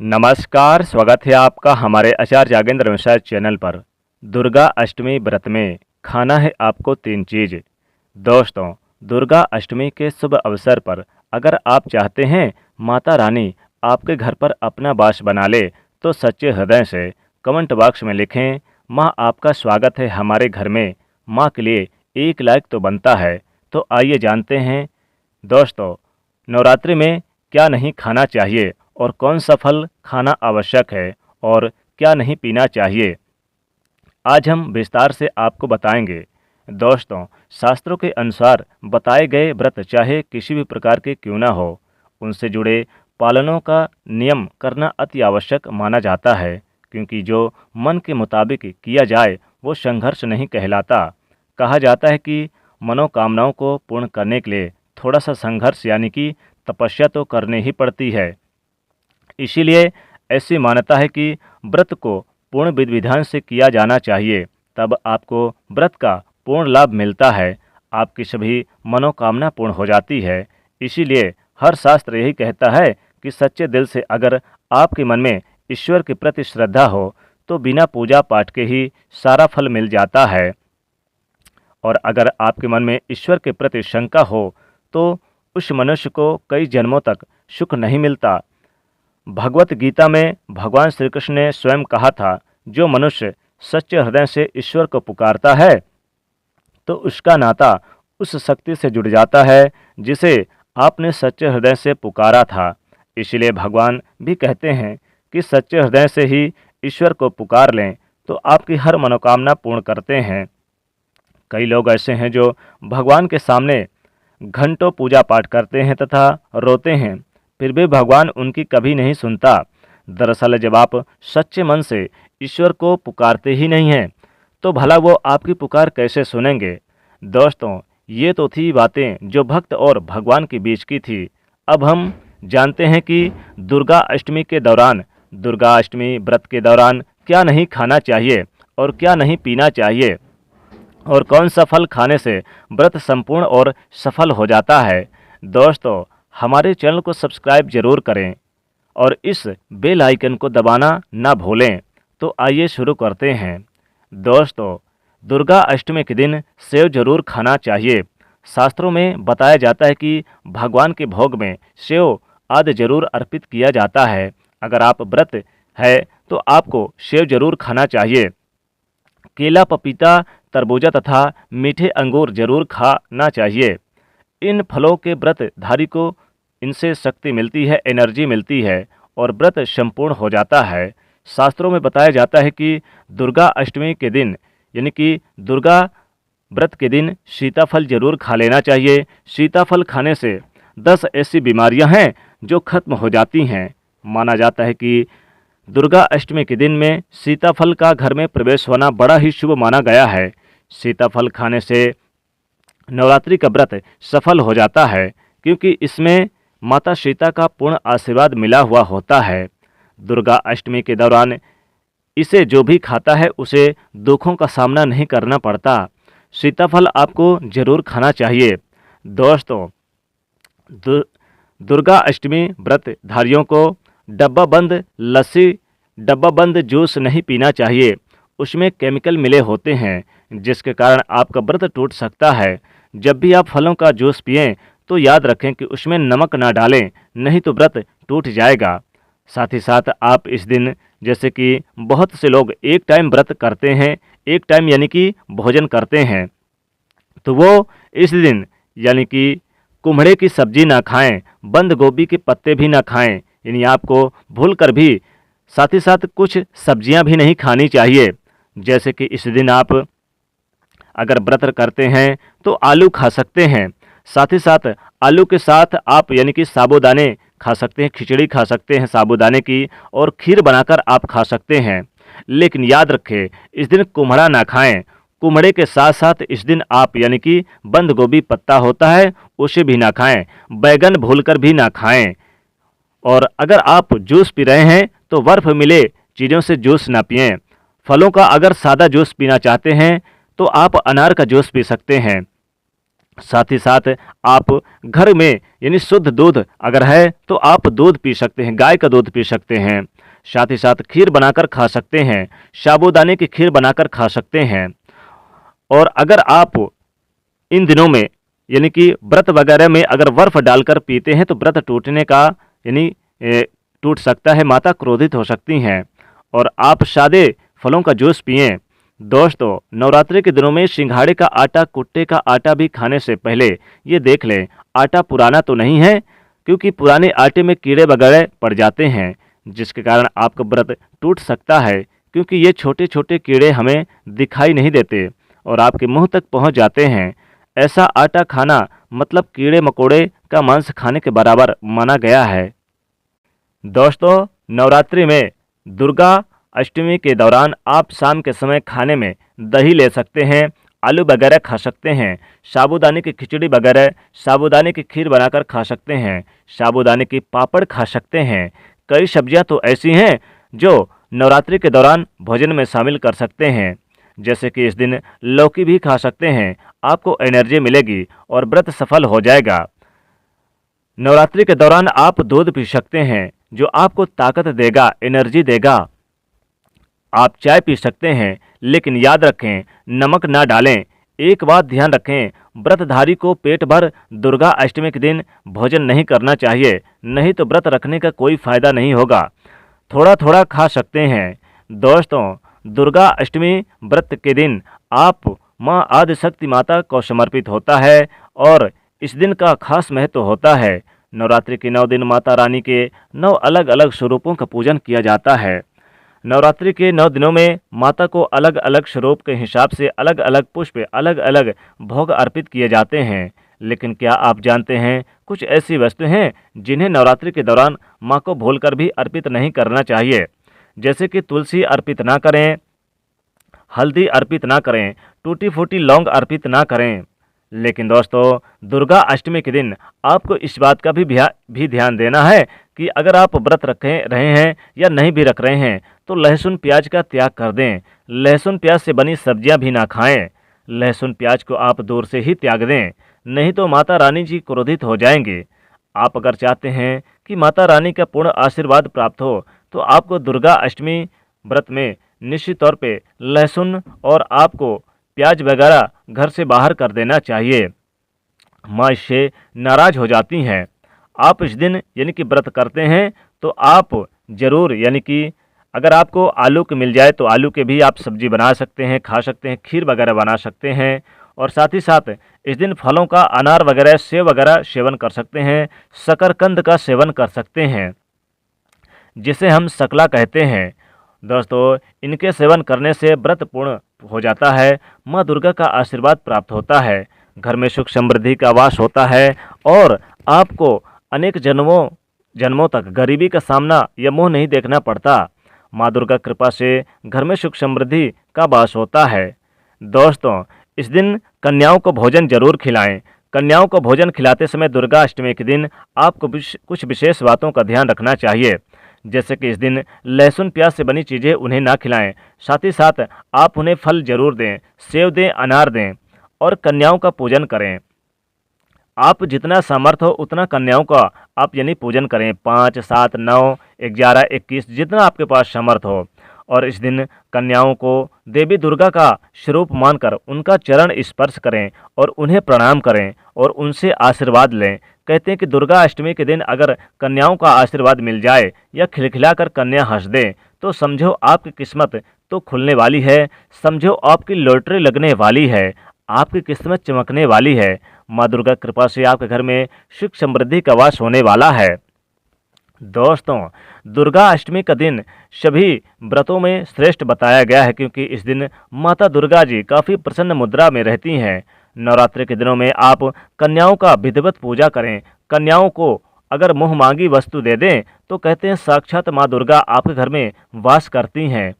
नमस्कार, स्वागत है आपका हमारे आचार्य जागेंद्र मिश्रा चैनल पर। दुर्गा अष्टमी व्रत में खाना है आपको 3 चीज़। दोस्तों, दुर्गा अष्टमी के शुभ अवसर पर अगर आप चाहते हैं माता रानी आपके घर पर अपना वास बना ले तो सच्चे हृदय से कमेंट बॉक्स में लिखें, माँ आपका स्वागत है हमारे घर में। माँ के लिए 1 लाइक तो बनता है। तो आइए जानते हैं दोस्तों, नवरात्रि में क्या नहीं खाना चाहिए और कौन सा फल खाना आवश्यक है और क्या नहीं पीना चाहिए। आज हम विस्तार से आपको बताएंगे। दोस्तों, शास्त्रों के अनुसार बताए गए व्रत चाहे किसी भी प्रकार के क्यों ना हो, उनसे जुड़े पालनों का नियम करना अति आवश्यक माना जाता है, क्योंकि जो मन के मुताबिक किया जाए वो संघर्ष नहीं कहलाता। कहा जाता है कि मनोकामनाओं को पूर्ण करने के लिए थोड़ा सा संघर्ष यानी कि तपस्या तो करनी ही पड़ती है। इसीलिए ऐसी मान्यता है कि व्रत को पूर्ण विधि विधान से किया जाना चाहिए, तब आपको व्रत का पूर्ण लाभ मिलता है, आपकी सभी मनोकामना पूर्ण हो जाती है। इसीलिए हर शास्त्र यही कहता है कि सच्चे दिल से अगर आपके मन में ईश्वर के प्रति श्रद्धा हो तो बिना पूजा पाठ के ही सारा फल मिल जाता है, और अगर आपके मन में ईश्वर के प्रति शंका हो तो उस मनुष्य को कई जन्मों तक सुख नहीं मिलता। भगवत गीता में भगवान श्री कृष्ण ने स्वयं कहा था, जो मनुष्य सच्चे हृदय से ईश्वर को पुकारता है तो उसका नाता उस शक्ति से जुड़ जाता है जिसे आपने सच्चे हृदय से पुकारा था। इसलिए भगवान भी कहते हैं कि सच्चे हृदय से ही ईश्वर को पुकार लें तो आपकी हर मनोकामना पूर्ण करते हैं। कई लोग ऐसे हैं जो भगवान के सामने घंटों पूजा पाठ करते हैं तथा रोते हैं, फिर भी भगवान उनकी कभी नहीं सुनता। दरअसल जब आप सच्चे मन से ईश्वर को पुकारते ही नहीं हैं तो भला वो आपकी पुकार कैसे सुनेंगे। दोस्तों, ये तो थी बातें जो भक्त और भगवान के बीच की थी। अब हम जानते हैं कि दुर्गा अष्टमी के दौरान, दुर्गा अष्टमी व्रत के दौरान क्या नहीं खाना चाहिए और क्या नहीं पीना चाहिए, और कौन सा फल खाने से व्रत संपूर्ण और सफल हो जाता है। दोस्तों, हमारे चैनल को सब्सक्राइब जरूर करें और इस बेल आइकन को दबाना ना भूलें। तो आइए शुरू करते हैं। दोस्तों, दुर्गा अष्टमी के दिन सेव जरूर खाना चाहिए। शास्त्रों में बताया जाता है कि भगवान के भोग में सेव आदि जरूर अर्पित किया जाता है। अगर आप व्रत है तो आपको सेव जरूर खाना चाहिए। केला, पपीता, तरबूजा तथा मीठे अंगूर जरूर खाना चाहिए। इन फलों के व्रतधारी को इनसे शक्ति मिलती है, एनर्जी मिलती है और व्रत संपूर्ण हो जाता है। शास्त्रों में बताया जाता है कि दुर्गा अष्टमी के दिन यानी कि दुर्गा व्रत के दिन सीताफल जरूर खा लेना चाहिए। सीताफल खाने से 10 ऐसी बीमारियां हैं जो खत्म हो जाती हैं। माना जाता है कि दुर्गा अष्टमी के दिन में सीताफल का घर में प्रवेश होना बड़ा ही शुभ माना गया है। सीताफल खाने से नवरात्रि का व्रत सफल हो जाता है, क्योंकि इसमें माता सीता का पूर्ण आशीर्वाद मिला हुआ होता है। दुर्गा अष्टमी के दौरान इसे जो भी खाता है उसे दुखों का सामना नहीं करना पड़ता। सीताफल आपको जरूर खाना चाहिए। दोस्तों, दुर्गा अष्टमी व्रतधारियों को डब्बा बंद लस्सी, डब्बा बंद जूस नहीं पीना चाहिए। उसमें केमिकल मिले होते हैं जिसके कारण आपका व्रत टूट सकता है। जब भी आप फलों का जूस पिएं तो याद रखें कि उसमें नमक ना डालें, नहीं तो व्रत टूट जाएगा। साथ ही साथ आप इस दिन, जैसे कि बहुत से लोग एक टाइम व्रत करते हैं, एक टाइम यानी कि भोजन करते हैं, तो वो इस दिन यानी कि कुम्हड़े की सब्जी ना खाएं, बंद गोभी के पत्ते भी ना खाएं। यानी आपको भूल कर भी साथ ही साथ कुछ सब्जियां भी नहीं खानी चाहिए। जैसे कि इस दिन आप अगर व्रत करते हैं तो आलू खा सकते हैं। साथ ही साथ आलू के साथ आप यानी कि साबूदाने खा सकते हैं, खिचड़ी खा सकते हैं साबूदाने की, और खीर बनाकर आप खा सकते हैं। लेकिन याद रखें, इस दिन कुम्हड़ा ना खाएं। कुम्हड़े के साथ साथ इस दिन आप यानी कि बंद गोभी पत्ता होता है उसे भी ना खाएं, बैगन भूलकर भी ना खाएं। और अगर आप जूस पी रहे हैं तो बर्फ मिले चीज़ों से जूस ना पिएं। फलों का अगर सादा जूस पीना चाहते हैं तो आप अनार का जूस पी सकते हैं। साथ ही साथ आप घर में यानी शुद्ध दूध अगर है तो आप दूध पी सकते हैं, गाय का दूध पी सकते हैं। साथ ही साथ खीर बनाकर खा सकते हैं, साबूदाने की खीर बनाकर खा सकते हैं। और अगर आप इन दिनों में यानी कि व्रत वगैरह में अगर बर्फ डालकर पीते हैं तो व्रत टूटने का यानी टूट सकता है, माता क्रोधित हो सकती हैं। और आप सादे फलों का जूस पिएं। दोस्तों, नवरात्रि के दिनों में सिंघाड़े का आटा, कुट्टे का आटा भी खाने से पहले ये देख लें आटा पुराना तो नहीं है, क्योंकि पुराने आटे में कीड़े वगैरह पड़ जाते हैं, जिसके कारण आपका व्रत टूट सकता है। क्योंकि ये छोटे छोटे कीड़े हमें दिखाई नहीं देते और आपके मुंह तक पहुंच जाते हैं। ऐसा आटा खाना मतलब कीड़े मकोड़े का मांस खाने के बराबर माना गया है। दोस्तों, नवरात्रि में दुर्गा अष्टमी के दौरान आप शाम के समय खाने में दही ले सकते हैं, आलू वगैरह खा सकते हैं, साबूदाने की खिचड़ी वगैरह, साबूदाने की खीर बनाकर खा सकते हैं, साबूदाने की पापड़ खा सकते हैं। कई सब्जियां तो ऐसी हैं जो नवरात्रि के दौरान भोजन में शामिल कर सकते हैं, जैसे कि इस दिन लौकी भी खा सकते हैं। आपको एनर्जी मिलेगी और व्रत सफल हो जाएगा। नवरात्रि के दौरान आप दूध पी सकते हैं जो आपको ताकत देगा, एनर्जी देगा। आप चाय पी सकते हैं, लेकिन याद रखें नमक ना डालें। एक बात ध्यान रखें, व्रतधारी को पेट भर दुर्गा अष्टमी के दिन भोजन नहीं करना चाहिए, नहीं तो व्रत रखने का कोई फायदा नहीं होगा। थोड़ा थोड़ा खा सकते हैं। दोस्तों, दुर्गा अष्टमी व्रत के दिन आप माँ आदिशक्ति माता को समर्पित होता है और इस दिन का खास महत्व होता है। नवरात्रि के 9 दिन माता रानी के 9 अलग अलग स्वरूपों का पूजन किया जाता है। नवरात्रि के 9 दिनों में माता को अलग अलग स्वरूप के हिसाब से अलग अलग पुष्प, अलग अलग भोग अर्पित किए जाते हैं। लेकिन क्या आप जानते हैं कुछ ऐसी वस्तु हैं जिन्हें नवरात्रि के दौरान माँ को भूलकर भी अर्पित नहीं करना चाहिए, जैसे कि तुलसी अर्पित ना करें, हल्दी अर्पित ना करें, टूटी फूटी लौंग अर्पित ना करें। लेकिन दोस्तों, दुर्गा अष्टमी के दिन आपको इस बात का भी ध्यान देना है कि अगर आप व्रत रहे हैं या नहीं भी रख रहे हैं तो लहसुन प्याज का त्याग कर दें। लहसुन प्याज से बनी सब्जियां भी ना खाएं। लहसुन प्याज को आप दूर से ही त्याग दें, नहीं तो माता रानी जी क्रोधित हो जाएंगे। आप अगर चाहते हैं कि माता रानी का पूर्ण आशीर्वाद प्राप्त हो तो आपको दुर्गा अष्टमी व्रत में निश्चित तौर पे लहसुन और आपको प्याज वगैरह घर से बाहर कर देना चाहिए। माँ इससे नाराज हो जाती हैं। आप इस दिन यानी कि व्रत करते हैं तो आप ज़रूर यानी कि अगर आपको आलू के मिल जाए तो आलू के भी आप सब्जी बना सकते हैं, खा सकते हैं, खीर वगैरह बना सकते हैं। और साथ ही साथ इस दिन फलों का, अनार वगैरह, सेब वगैरह सेवन कर सकते हैं, शकरकंद का सेवन कर सकते हैं, जिसे हम शकला कहते हैं। दोस्तों, इनके सेवन करने से व्रत पूर्ण हो जाता है, माँ दुर्गा का आशीर्वाद प्राप्त होता है, घर में सुख समृद्धि का वास होता है और आपको अनेक जन्मों तक गरीबी का सामना या मुँह नहीं देखना पड़ता। माँ दुर्गा कृपा से घर में सुख समृद्धि का वास होता है। दोस्तों, इस दिन कन्याओं को भोजन जरूर खिलाएं। कन्याओं को भोजन खिलाते समय दुर्गा अष्टमी के दिन आपको कुछ विशेष बातों का ध्यान रखना चाहिए, जैसे कि इस दिन लहसुन प्याज से बनी चीज़ें उन्हें ना खिलाएं। साथ ही साथ आप उन्हें फल जरूर दें, सेव दें, अनार दें और कन्याओं का पूजन करें। आप जितना सामर्थ्य हो उतना कन्याओं का आप यानी पूजन करें। 5, 7, 9, 11, 21 जितना आपके पास सामर्थ्य हो। और इस दिन कन्याओं को देवी दुर्गा का स्वरूप मानकर उनका चरण स्पर्श करें और उन्हें प्रणाम करें और उनसे आशीर्वाद लें। कहते हैं कि दुर्गा अष्टमी के दिन अगर कन्याओं का आशीर्वाद मिल जाए या खिलखिलाकर कन्या हंस दे तो समझो आपकी किस्मत तो खुलने वाली है, समझो आपकी लॉटरी लगने वाली है, आपकी किस्मत चमकने वाली है। माँ दुर्गा कृपा से आपके घर में सुख समृद्धि का वास होने वाला है। दोस्तों, दुर्गा अष्टमी का दिन सभी व्रतों में श्रेष्ठ बताया गया है, क्योंकि इस दिन माता दुर्गा जी काफ़ी प्रसन्न मुद्रा में रहती हैं। नवरात्रि के दिनों में आप कन्याओं का विधिवत पूजा करें। कन्याओं को अगर मुँह मांगी वस्तु दे दें तो कहते हैं साक्षात माँ दुर्गा आपके घर में वास करती हैं।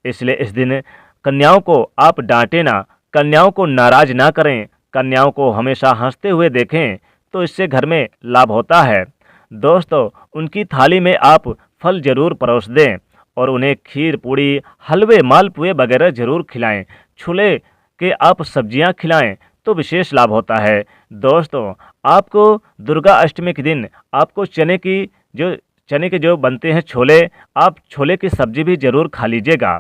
इसलिए इस दिन कन्याओं को आप डांटें ना, कन्याओं को नाराज ना करें, कन्याओं को हमेशा हंसते हुए देखें तो इससे घर में लाभ होता है। दोस्तों, उनकी थाली में आप फल जरूर परोस दें और उन्हें खीर, पूड़ी, हलवे, मालपुए वगैरह जरूर खिलाएं। छोले के आप सब्जियां खिलाएं तो विशेष लाभ होता है। दोस्तों, आपको दुर्गा अष्टमी के दिन आपको चने के जो बनते हैं छोले, आप छोले की सब्जी भी ज़रूर खा लीजिएगा।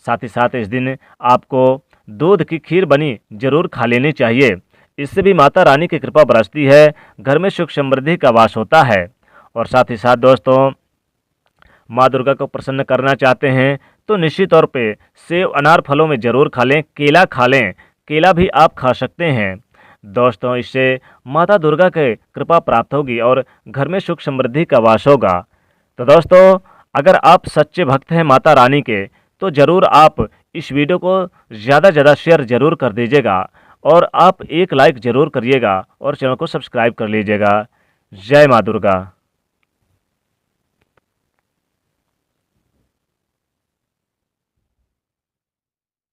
साथ ही साथ इस दिन आपको दूध की खीर बनी ज़रूर खा लेनी चाहिए। इससे भी माता रानी की कृपा बरसती है, घर में सुख समृद्धि का वास होता है। और साथ ही साथ दोस्तों, माँ दुर्गा को प्रसन्न करना चाहते हैं तो निश्चित तौर पे सेब अनार फलों में ज़रूर खा लें, केला खा लें, केला भी आप खा सकते हैं। दोस्तों, इससे माता दुर्गा के कृपा प्राप्त होगी और घर में सुख समृद्धि का वास होगा। तो दोस्तों, अगर आप सच्चे भक्त हैं माता रानी के तो ज़रूर आप इस वीडियो को ज़्यादा से ज़्यादा शेयर ज़रूर कर दीजिएगा और आप एक लाइक ज़रूर करिएगा और चैनल को सब्सक्राइब कर लीजिएगा। जय माँ दुर्गा।